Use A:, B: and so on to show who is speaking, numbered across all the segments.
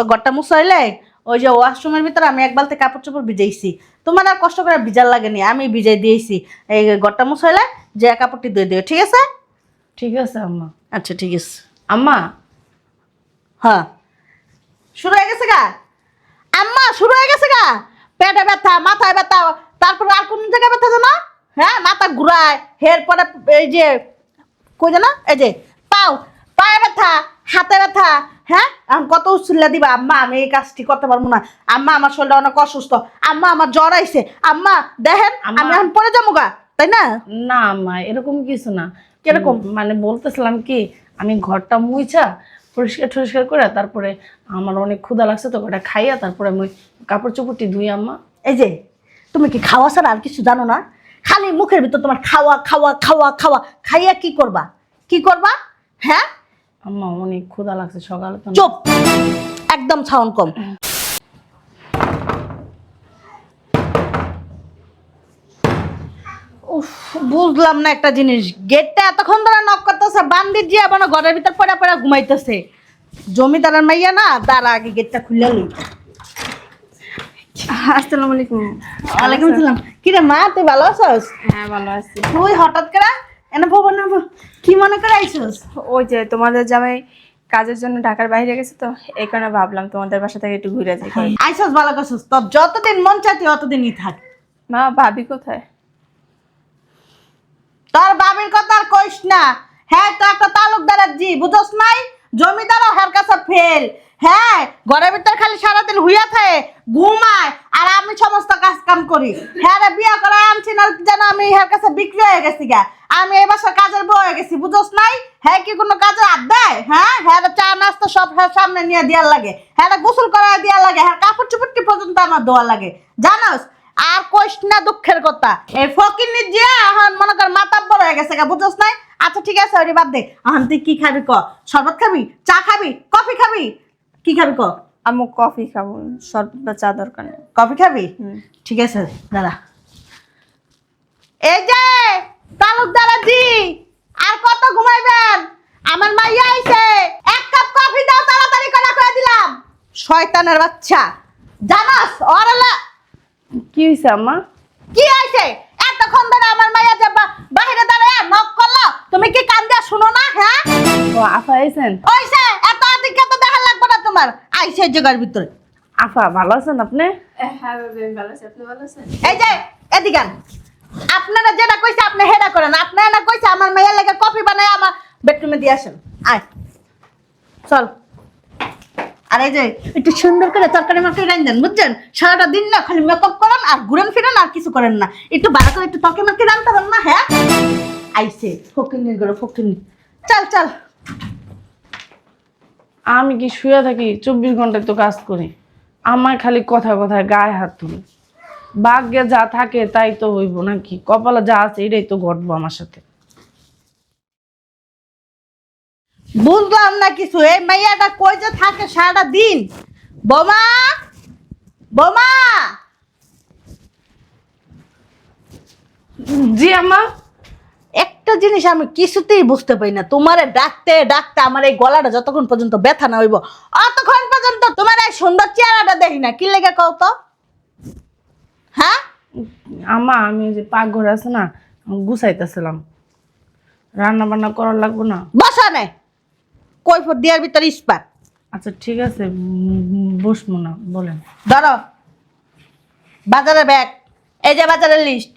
A: ঘরটা মুছাইলে ওই যে ওয়াশরুমের ভিতরে আমি এক বালতি কাপড় চোপড় ভিজাইছি, তোমার আর কষ্ট করে ভিজার লাগেনি, আমি ভিজাই দিয়েছি। এই ঘরটা মুছাইলে যে কাপড়টি ধুয়ে দিও, ঠিক আছে?
B: ঠিক আছে আম্মা।
A: আচ্ছা ঠিক আছে।
B: আম্মা
A: হ্যাঁ শুরু হয়ে গেছে গা আম্মা, শুরু হয়ে গেছে গা, পেটে ব্যথা, মাথায় ব্যথা, তারপর আর কোন জায়গায় ব্যথা জানো? হ্যাঁ মাথা ঘুরায়, এরপরে এই যে কই জানো, এই যে পায়ে ব্যথা, হাতে ব্যথা। হ্যাঁ এখন কত উচ্ছিল্লা দিবা আম্মা, আমি এই কাজটি করতে পারবো না আম্মা, আমার শরীরটা অনেক অসুস্থ আম্মা, আমার জ্বর আইছে আম্মা, দেখেন আমি এখন পরে যাবো গা, তাই না?
B: না আম্মা এরকম কিছু না।
A: কিরকম?
B: মানে বলতেছিলাম কি, আমি ঘরটা মুইছা পরিষ্কার করে তারপরে আমার অনেক ক্ষুধা লাগছে তো ওটা খাইয়া তারপরে আমি কাপড় চোপড়টি ধুই আম্মা।
A: এই যে তুমি কি খাওয়া ছাড়া আর কিছু জানো না? খালি মুখের ভিতর তোমার খাওয়া খাওয়া খাওয়া খাওয়া, খাইয়া কি করবা, কি করবা? হ্যাঁ
B: আম্মা অনেক ক্ষুধা লাগছে সকালে তো।
A: চুপ, একদম সাউন্ড কম। উফ, বুঝলাম না একটা জিনিস, গেটটা এতক্ষণ ধরে নক করতেছে, বান্দির যে আবার ঘরের ভিতর পড়া পড়া ঘুমাইতেছে। জমিদারের মাইয়া না, তার আগে গেটটা খুলে লই।
C: আসসালামু আলাইকুম।
A: ওয়ালাইকুম আসসালাম। কি রে মা, তুই ভালো আছিস?
C: হ্যাঁ ভালো আছি।
A: তুই হঠাৎ করে এনে ভবন কি মনে করে আইছিস?
C: ওই যে তোমাদের জামাই কাজের জন্য ঢাকার বাইরে গেছে তো এই কারণে ভাবলাম তোমাদের বাসা থেকে একটু ঘুরে যাই।
A: আইসস ভালো করছিস, তোর যতদিন মন চাই তুই অতদিনই থাক।
C: মা ভাবি কোথায়?
A: তোর বাবির কথা আর কইস না। হ্যাঁ তো একটা তালুকদারের জি বুঝস নাই, জমিদারও হার কাছে ফেল। হ্যাঁ ঘরের ভিতর খালি সারাদিন হুইয়া থাকে, ঘুমায়, আর আমি সমস্ত কাজ কাম করি। হ্যাঁ রে বিয়া করে আনছি না যেন আমি হার কাছে বিক্রি হয়ে গেছি গা, আমি এই বাসার কাজের বউ হয়ে গেছি বুঝস নাই। হ্যাঁ কি কোনো কাজে হাত দেয়? হ্যাঁ হ্যাঁ চা নাস্তা সব সামনে নিয়ে দেওয়ার লাগে, হ্যাঁ গোসল করা দেওয়া লাগে, হ্যাঁ কাপড় চুপড়টি পর্যন্ত আমার ধোয়া লাগে, জানোস? আর কইস না দুঃখের কথা, এই ফকিন্নির যে এখন মনে কর মাতাব্বর হয়ে গেছে গা বুঝছ নাই। আচ্ছা ঠিক আছে ওরে বাদ দে, এখন তুই কি খাবি ক? শরবত খাবি, চা খাবি, কফি খাবি, কি খাবি ক?
C: আমি কফি খাবো, শরবত বা চা দরকার নেই।
A: কফি খাবি? ঠিক আছে দাঁড়া। এই যে তালুকদার জি, আর কত ঘুমাইবেন? আমার মাইয়া আইছে, এক কাপ কফি দাও তাড়াতাড়ি করে কয়ে দিলাম। শয়তানের বাচ্চা, জানাস ওরালা
B: কি হয়েছে আম্মা?
A: কি আইছে? এতক্ষণ ধরে আমার মাইয়া যে বাহিরে দাঁড়ায় নক করলো, তুমি কি কান দিয়া শুনো না? হ্যাঁ
B: ও আফা আইছেন?
A: ওইছে এত আদিকে তো দেখা লাগবে না তোমার, আইছে জায়গার ভিতরে।
B: আফা ভালো আছেন আপনি?
C: হ্যাঁ ভালো আছি, আপনি ভালো আছেন?
A: এই যে এদিকে আন। আপনারা যেটা কইছে আপনি হেডা করেন, আপনারা না কইছে আমার মাইয়া লেগে কফি বানায় আমার বেডরুমে দিয়ে আসেন। আয় চল। আর এই যে একটু সুন্দর করে তরকারি মারকারি রান্ধেন বুঝছেন, সারাটা দিন না খালি মেকআপ করেন আর ঘুরেন ফিরেন আর কিছু করেন না, একটু ভালো করে একটু তরকারি মারকারি রান্ধতে পারেন না? হ্যাঁ আইছে ফকিন্নির গরো ফকিন্নি। চল চল।
B: আমি কি শুয়ে থাকি 24 ঘন্টায় তো কাজ করি, আমার খালি কথা কথায় গায়ে হাত তুলি। ভাগ্যে যা থাকে তাই তো হইব নাকি, কপালে যা আছে এটাই তো ঘটবো আমার সাথে।
A: বুঝলাম না কিছু, এই মাইয়াটা কই যে থাকে সারাটা দিন? বোমা, বোমা।
B: জি আম্মা।
A: একটা জিনিস আমি কিছুতেই বুঝতে পারি না, তোমারে ডাকতে ডাকতে আমার এই গলাটা যতক্ষণ পর্যন্ত ব্যথা না হইব অতক্ষণ পর্যন্ত তোমার এই সুন্দর চেহারাটা দেখি না, কি লেগে কও তো? হ্যাঁ
B: আম্মা আমি ওই যে পাকঘর আছে না, গুছাইতেছিলাম, রান্না বান্না করার লাগবো না?
A: বসা নেই, কৈফত দেওয়ার ভিতরে ইস্পাত।
B: আচ্ছা ঠিক আছে বসবো না, বলেন।
A: ধরো বাজারের ব্যাগ, এই যে বাজারের লিস্ট,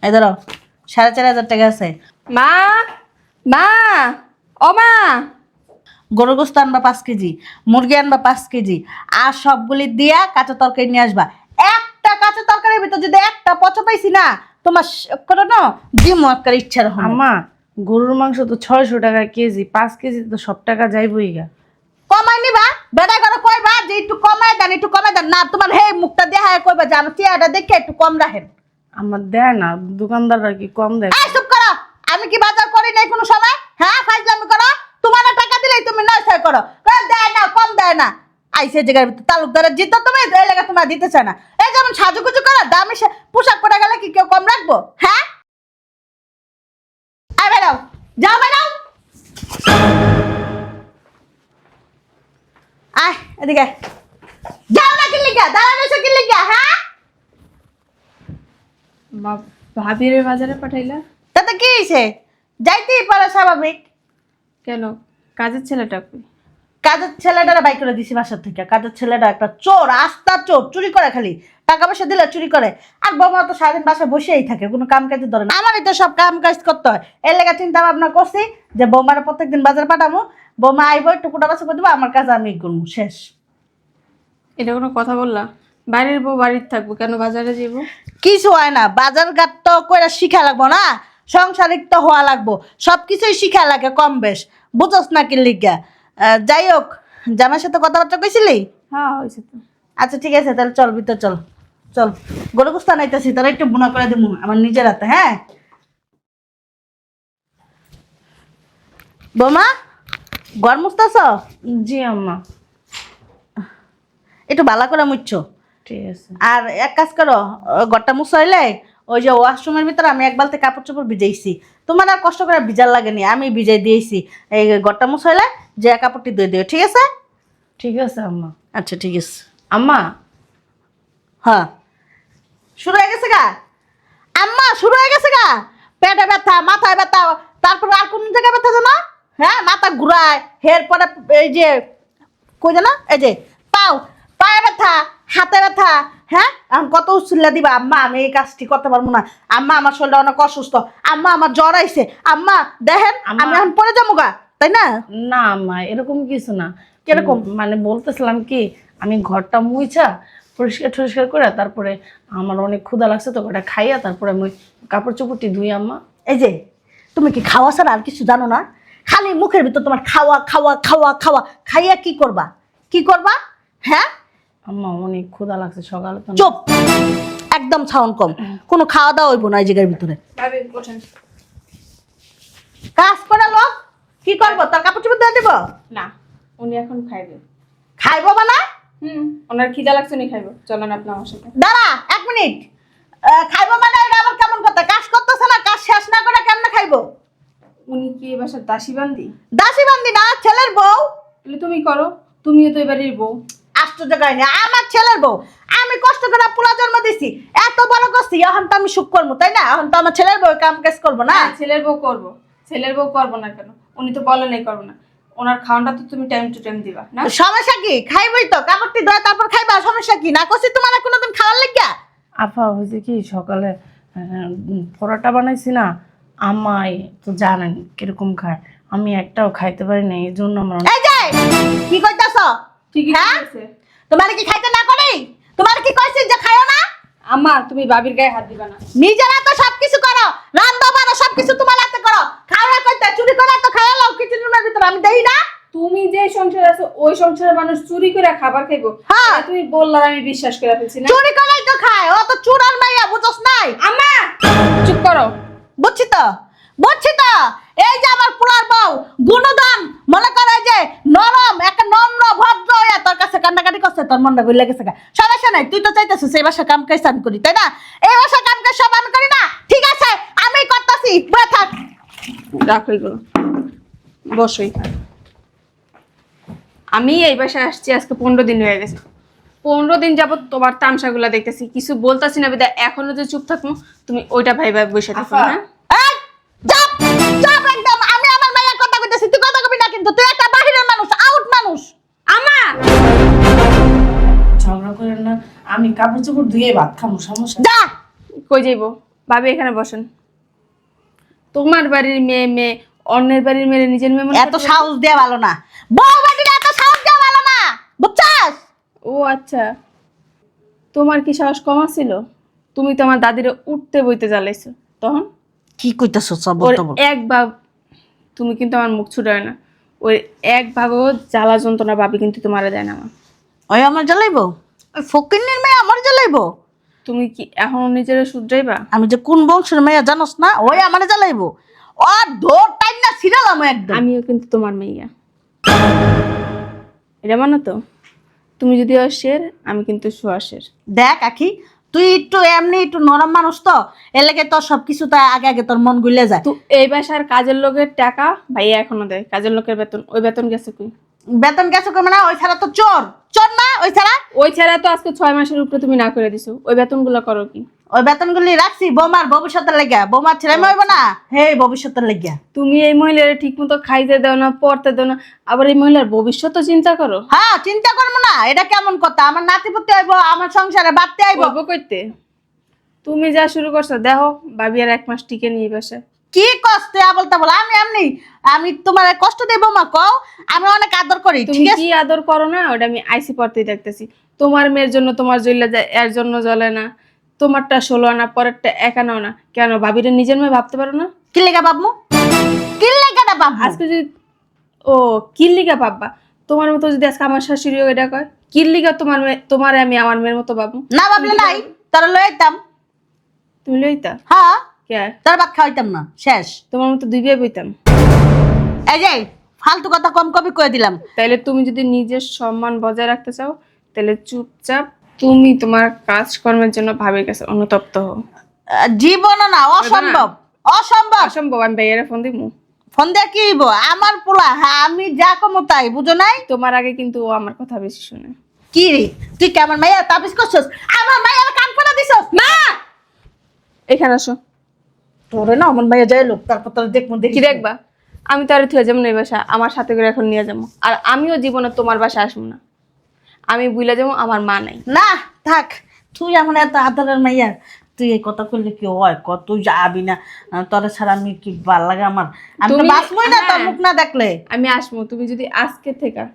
A: এই ধরো 4,500 টাকা আছে।
C: মা মা ও মা,
A: গরু গোস্ত আনবা 5 কেজি, মুরগি আনবা 5 কেজি, আর সবগুলি দিয়া কাঁচা তরকারি নিয়ে আসবা। একটা কাঁচা তরকারির ভিতর যদি একটা পচা পাইছি না, তোমার করে না দিমু একটা ইচ্ছা রকম।
B: আম্মা গরুর মাংস তো 600 টাকা কেজি, 5 কেজি তো সব টাকা যাইবই গা।
A: কমাই নিবা, বেড়া করে কইবা যে একটু কমাই দেন, একটু কমাই দেন, না তোমার হে মুখটা দেখা কইবা যে আমার চেহারাটা দেখে একটু কম রাখেন।
B: আমার দেয় না, দোকানদাররা কি কম দেয়?
A: এই চুপ করো, আমি কি বাজার করি নাই কোনো সময়? হ্যাঁ ফাইজলামি করো, তোমার টাকা দিলেই তুমি নয় করো, দেয় না কম দেয় না। আইসে জায়গার ভিতরে তালুকদারের জিত তুমি এই লেগে তোমরা দিতে চায় না। এই যেমন সাজুগুজু করো, দামি পোশাক পরে গেলে কি কেউ কম রাখবো? হ্যাঁ বেরাও, যাও বেরাও। এদিকে যাও না, কি লিখা দাঁড়ানো কি লিখা? হ্যাঁ,
C: ভাবির বাজারে পাঠাইলা
A: তাতে কি হয়েছে? যাইতেই পারে, স্বাভাবিক।
C: কেন? কাজের ছেলেটা কই?
A: কাজের ছেলেটারা বাই করে দিছি বাসার থেকে। কাজের ছেলেটা একটা চোর, আস্তা চোর, চুরি করে, খালি টাকা পয়সা দিলে চুরি করে। আর বৌমা তো সারাদিন বাসায় বসেই থাকে, কোনো কাম কাজে ধরে না। আমারই তো সব কাম কাজ করতে হয়। এর লেগে চিন্তা ভাবনা করছি যে বৌমার প্রত্যেকদিন বাজার পাঠাবো, বৌমা আইব একটু কুটা বাসা করে দেবো, আমার কাজ আমি করবো, শেষ।
C: এটা কোনো কথা বললা? বাইরের বউ বাড়ির থাকবো, কেন বাজারে যাবো?
A: কিছু হয় না, বাজার ঘাট তো কইরা শিখা লাগবো না, সংসারিক তো হওয়া লাগবো, সব কিছুই শিখা লাগে কম বেশ, বুঝোস না কি লিগা। যাই হোক, জামার সাথে কথাবার্তা কইছিলি?
C: হ্যাঁ হয়েছে তো।
A: আচ্ছা ঠিক আছে, তাহলে চল ভিতর চল। চল, গরু কুস্তা নাইতেছি, তারা একটু বুনা করে দেবো আমার নিজের হাতে। হ্যাঁ বৌমা, ঘর মুছতেছ?
B: জি আম্মা।
A: একটু ভালো করে মুছছো।
B: ঠিক আছে।
A: আর এক কাজ করো, ঘরটা মুছা হইলে ওই যে ওয়াশরুমের ভিতরে আমি এক বালতি কাপড় চোপড় ভিজাইছি, তোমার আর কষ্ট করে ভিজার লাগেনি, আমি ভিজাই দিয়েছি। এই ঘরটা মুছা হইলে যে কাপড়টি ধুয়ে দিও, ঠিক আছে?
B: ঠিক আছে আম্মা।
A: আচ্ছা ঠিক আছে।
B: আম্মা,
A: হ্যাঁ, শুরু হয়ে গেছে গা আম্মা, শুরু হয়ে গেছে গা। পেটে ব্যথা, মাথায় ব্যথা, তারপর আর কোন জায়গায় ব্যথা জানো? হ্যাঁ, মাথা ঘুরায়, এর পরে এই যে কই জানো, এই যে পাও, পায়ে ব্যথা, হাতে ব্যথা। হ্যাঁ, এখন কত উচ্ছিল্লা দিবা? আম্মা আমি এই কাজটি করতে পারবো না, আম্মা আমার শরীরটা অনেক অসুস্থ, আম্মা আমার জ্বর আইছে, আম্মা দেখেন
B: আম্মা।
A: আমি এখন পরে যাবো গা, তাই না?
B: না আম্মা, এরকম কিছু না।
A: কিরকম?
B: মানে বলতেছিলাম কি, আমি ঘরটা মুইছা পরিষ্কার টরিষ্কার করে তারপরে আমার অনেক ক্ষুধা লাগছে তো ওটা খাইয়া তারপরে আমি ওই কাপড় চোপড়টি ধুই আম্মা।
A: এই যে তুমি কি খাওয়া ছাড়া আর কিছু জানো না? খালি মুখের ভিতর তোমার খাওয়া খাওয়া খাওয়া খাওয়া, খাইয়া কি করবা, কি করবা? হ্যাঁ,
B: আম্মা অনেক ক্ষুধা লাগছে সকালে তো।
A: চুপ, একদম সাউন্ড কম, কোনো খাওয়া দাওয়া হইব না এই জায়গার ভিতরে।
C: ভাবি ওঠেন।
A: কাজ করা লোক কি করবো, তার কাপড় চোপড় দিয়ে দিব?
C: না, উনি এখন খাইবে।
A: খাইবো বা না?
C: ওনার খিদা লাগছে, উনি খাইবো। চলেন আপনি আমার সাথে।
A: দাঁড়া এক মিনিট, খাইবো মানে এটা আবার কেমন কথা? কাজ করতেছে না, কাজ শেষ না করে কেমনে খাইবো?
C: উনি কি এই বাসার দাসী বান্দি?
A: দাসী বান্দি না, ছেলের বউ।
C: তাহলে তুমি করো, তুমিও তো এবারের বউ।
A: আশ্চর্য কাহিনী, আমার ছেলের বউ, আমি কষ্ট করে পোলা জন্ম দিছি, এত বড় করছি, এখন তো আমি সুখ করবো, তাই না? এখন তো আমার ছেলের বউ কাম কাজ করবো না?
C: হ্যাঁ, ছেলের বউ করবো। ছেলের বউ করবো না কেন? উনি তো বলেনই করবো না। ওনার খাওয়াটা তো তুমি টাইম টু টাইম দিবা না?
A: সমস্যা কি? খাইবই তো, কাপড়টি ধোয়া তারপর খাইবা, সমস্যা কি? না করছি তোমার কোনোদিন খাওয়ার লাগিয়া?
B: আফা হয়েছে কি, সকালে পরোটা বানাইছি না, আম্মাই তো জানেন কিরকম খায়, আমি একটাও খাইতে পারি না, এই জন্য আমার
A: এই যে কি কইতাছ?
C: ঠিকই
A: হ্যাঁ,
C: আছে।
A: তোমার কি খাইতে না করি? তোমার কি কইছি যে খাইও না?
C: আম্মা, তুমি বাবির গায়ে হাত দিবা না।
A: নিজেরা তো সবকিছু করো, রান্না বাড়া সবকিছু তোমার হাতে করো, খাওয়া কইতে চুরি করে তো খাইয়া লাও কিচেন রুমের ভিতরে, আমি দেই না?
C: তুমি যে সংসারে আছো ওই সংসারের মানুষ চুরি করে খাবার খাইবো,
A: হ্যাঁ।
C: এটা তুমি বললা, আমি বিশ্বাস করে ফেলছি না।
A: চুরি করেই তো খায়, ও তো চুরার মাইয়া, বুঝছস নাই?
C: আম্মা চুপ করো।
A: বুঝছি তো, বুঝছি তো। এই যে আমার পোলার বউ গুণদান, মনে করে যে নরম, একটা নম্র ভদ্র হইয়া তোর কাছে কান্নাকাটি করছে, তোর মনটা গইলা গেছে গা। সমস্যা নাই, তুই তো চাইতেছিস সেই বাসা কাম কাজ আমি করি, তাই না? এই বাসা কাম কাজ সব আমি করি না, ঠিক আছে? আমি করতেছি, বয়ে থাক।
C: রাখো এগুলো, বসই। আমি এই বাসায় আসছি আজকে 15 দিন হয়ে গেছে। 15 দিন যাবত তোমার তামসাগুলা দেখতেছি, কিছু বলতাছি না বিদা এখনো যে চুপ থাকবো, তুমি ওইটা ভাইবা বসে থাকো।
B: আফা।
C: হ্যাঁ,
A: এই, চাপ, চাপ একদম। আমি আমার মাইয়ার কথা কইতেছি, তুই কথা কবি না কিন্তু, তুই একটা বাহিরের মানুষ, আউট মানুষ।
C: আম্মা
B: ঝগড়া করেন না, আমি কাপড় চোপড় ধুয়ে ভাত খাবো, সমস্যা নেই।
A: যা।
C: কই যাইবো? ভাবি এখানে বসেন। তোমার বাড়ির মেয়ে মেয়ে, অন্যের বাড়ির মেয়ে নিজের মেয়ে মনে
A: এত
C: করতে
A: সাহস দেয়া ভালো না, বউ বাড়ির এত সাহস দেয়া ভালো না, বুঝছস?
C: ও আচ্ছা, তোমার কি সাহস কম ছিল? তুমি তো আমার দাদিরে উঠতে বইতে জ্বালাইছো তখন।
A: কি কইতাছস সব
C: ওর
A: বলতো?
C: এক ভাগ, তুমি কিন্তু আমার মুখ ছুটায় না, ওই এক ভাগও জ্বালা যন্ত্রণা ভাবি কিন্তু তোমার দেয় না। আমার
A: ওই আমার জ্বালাইবো, ওই ফকিন্নির মেয়ে আমার জ্বালাইবো?
C: তুমি কি এখনো নিজের শুধরাইবা?
A: আমি যে কোন বংশের মেয়ে জানোস না, ওই আমারে জ্বালাইবো। আর ধর টাইম না ছিড়ালাম একদম।
C: আমিও কিন্তু তোমার মেইয়া, এটা মানো তো? তুমি যদি অশের, আমি কিন্তু সোয়াশের।
A: দেখ আখি, তুই একটু এমনি একটু নরম মানুষ তো, এর লাগে তোর সবকিছু তো আগে আগে তোর মন গুলে যায়।
C: তো এই বাসার কাজের লোকের টাকা ভাইয়া এখনো দেয়, কাজের লোকের বেতন, ওই বেতন গেছে কই?
A: বেতন গেছে কমে না, ওই ছাড়া তো চোর চোর না, ওই ছাড়া
C: ওই ছাড়া তো আজকে 6 মাসের উপরে তুমি না করে দিছো, ওই বেতনগুলো করো কি?
A: ওই বেতনগুলি রাখছি বৌমার ভবিষ্যতের লেগিয়া, বৌমার ছেলে মেয়ে হইব না, হে ভবিষ্যতের লেগিয়া।
C: তুমি এই মহিলার ঠিক মতো খাইতে দাও না, পড়তে দাও না, আবার এই মহিলার ভবিষ্যৎ চিন্তা করো।
A: হ্যাঁ চিন্তা করবো না, এটা কেমন কথা? আমার নাতিপুতি আইব, আমার সংসারে বাড়তে আইব।
C: গল্প করতে তুমি যা শুরু করছো, দেখো ভাবি আর 1 মাস টিকে নিয়ে বসে।
A: কি কষ্ট বলতে বলো? আমি তোমার কষ্ট দেবো মা, কও আমি অনেক আদর করি,
C: তুমি
A: ঠিক আছে?
C: কি আদর করো না ওটা আমি আইসি পড়তেই দেখতেছি। তোমার মেয়ের জন্য তোমার জ্বলে যায়, এর জন্য জ্বলে না। তোমারটা 16 আনা, পরেরটা 1 আনাও না। কেন ভাবিটা নিজের মেয়ে ভাবতে পারো না?
A: কি লেগা বাবু, কি লেগাটা বাবু?
C: আজকে যদি ও কিল্লিকা পাব্বা, তোমার মতো যদি আজকে আমার শাশুড়িও এটা কয়, কিল্লিকা তোমার মেয়ে, তোমারে আমি আমার মেয়ের মতো ভাবো?
A: না ভাবলে নাই, তোর লই আইতাম।
C: তুমি লইতা
A: হ্যাঁ,
C: কে?
A: তোর ভাত খাওয়াইতাম না, শেষ।
C: তোমার মতো 2 বিয়ে বইতাম।
A: এই যে ফালতু কথা কম কবি কয়ে দিলাম।
C: তাইলে তুমি যদি নিজের সম্মান বজায় রাখতে চাও, তাহলে চুপচাপ তুমি তোমার কাজকর্মের জন্য ভাবির কাছে অনুতপ্ত হও।
A: জীবনও না, অসম্ভব অসম্ভব।
C: অসম্ভব। আমি ভাইয়ারে ফোন দিব।
A: ফোন দিয়ে কি হইব? আমার পোলা, হ্যাঁ আমি যা কমো তাই, বুঝো নাই?
C: তোমার আগে কিন্তু ও আমার কথা বেশি শুনে।
A: কি রে, তুই কি আমার মাইয়া তাবিজ করছস? আমার মাইয়ার কান পড়া দিছস না?
C: এখানে আসো।
A: তোরে না আমার মাইয়া যাই লোক, তারপর তোর দেখবো, দেখি
C: কি দেখবা? আমি তো আর থুয়ে যাবো না এই বাসা, আমার সাথে করে এখন নিয়ে যাবো। আর আমিও জীবনে তোমার বাসা আসবো না। আমি বুইলা যাবো আমার মা নাই।
A: না থাক, তুই আমার এত আদরের মাইয়া, তুই এই কথা করলে কি হয়? কত যাবি না, তোর ছাড়া আমি কি ভাল লাগে আমার? আমি তো
C: তুমি-
A: বাঁচবই না তোর
C: হ্যাঁ।
A: মুখ না দেখলে।
C: আমি আসবো, তুমি যদি আজকে থেকে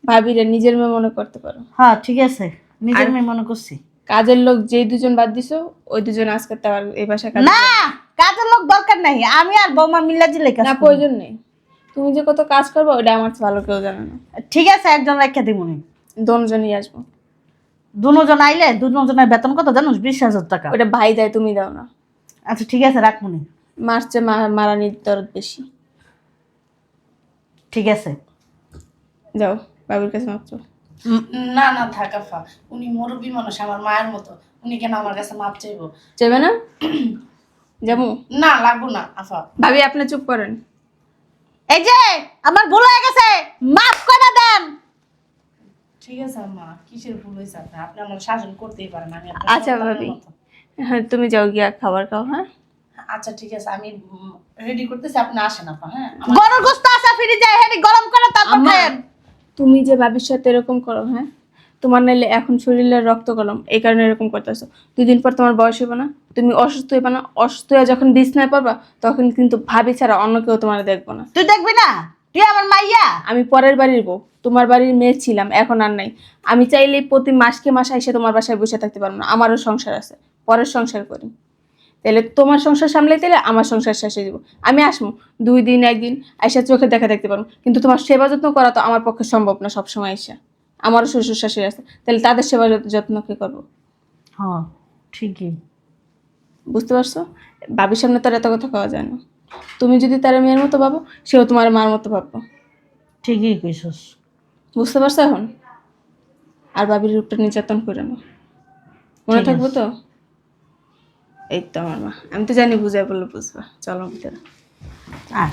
C: ভাবিরে নিজের মেয়ে মনে করতে পারো।
A: হ্যাঁ ঠিক আছে, নিজের মেয়ে মনে করছি।
C: কাজের লোক যেই 2জন বাদ দিছো, ওই 2জন আজকে তার এই বাসায় কাজ
A: না, কাজের লোক দরকার নাই, আমি আর বৌমা মিল্লা জিলে কাজ
C: না,
A: করবো।
C: প্রয়োজন নেই। তুমি যে কত কাজ করবে ওটা আমার চেয়ে ভালো কেউ জানে না।
A: ঠিক আছে, একজন রেখে দিবনি।
C: দুজনই আসবো।
A: দুজন আইলে দুজনের বেতন কত জানোস? 20,000 টাকা।
C: ওটা ভাই দেয়, তুমি দাও না।
A: আচ্ছা ঠিক আছে, রাখবনি।
C: মারছে মারানির দরদ বেশি।
A: ঠিক আছে।
C: যাও বাবুর কাছে মাপছো।
B: না না থাক আফা, উনি মুরব্বী মানুষ, আমার মায়ের মতো, উনি কেন আমার কাছে মাপ চাইবো?
C: যাবে না? যাবো
B: না, লাগবো না আফা।
C: ভাবি আপনি চুপ করেন।
A: এই যে আমার ভুল হয়ে গেছে, মাফ করে দেন।
B: ঠিক আছে আম্মা, কিসের ভুল হয়েছে আপনার? আপনি আমার শাসন করতেই পারেন, আমি আপনার
C: আচ্ছা
B: সন্তানের
C: ভাবি,
B: মতো।
C: হ্যাঁ তুমি যাও গিয়া খাবার খাও। হ্যাঁ
B: আচ্ছা ঠিক আছে, আমি রেডি করতেছি, আপনি আসেন আপা। হ্যাঁ
A: গরুর গোশত আসা ফিরে যায়, হেডি গরম করে তারপর
C: আম্মা,
A: খায়েন।
C: তুমি যে ভাবির সাথে এরকম করো, হ্যাঁ তোমার নাইলে এখন শরীরের রক্ত গরম, এই কারণে এরকম করতেছো। 2 দিন পর তোমার বয়স হইবে না, তুমি অসুস্থ হইবে না, অসুস্থ হয়ে যখন বিছনায় পড়বা তখন কিন্তু ভাবি ছাড়া অন্য কেউ তোমার দেখবো না।
A: তুই দেখবি না, তুই আমার মাইয়া।
C: আমি পরের বাড়ির বউ, তোমার বাড়ির মেয়ে ছিলাম, এখন আর নাই। আমি চাইলেই প্রতি মাসকে মাস এসে তোমার বাসায় বসে থাকতে পারবো না, আমারও সংসার আছে, পরের সংসার করি। তাহলে তোমার সংসার সামলাইতে হলে আমার সংসার শেষে দিব। আমি আসবো 2 দিন 1 দিন আইসা চোখে দেখা দেখতে পারবো, কিন্তু তোমার সেবা যত্ন করা তো আমার পক্ষে সম্ভব না সবসময় এসে। আমারও শ্বশুর শাশুড়ি আছে, তাহলে তাদের সেবা যত্ন কে করবো?
A: হ্যাঁ ঠিকই।
C: বুঝতে পারছো? ভাবির সামনে তার এত কথা কওয়া যায় না। তুমি যদি তার মেয়ের মতো ভাবো, সেও তোমার মার মতো ভাববো।
A: ঠিকই কইছস।
C: বুঝতে পারছো এখন? আর ভাবির উপরে নির্যাতন করে না, মনে
A: ঠিক
C: থাকবো তো? এই তো আমার মা, আমি তো জানি বুঝাই বললে বুঝবা। চলো ভিতরে।
A: আয়।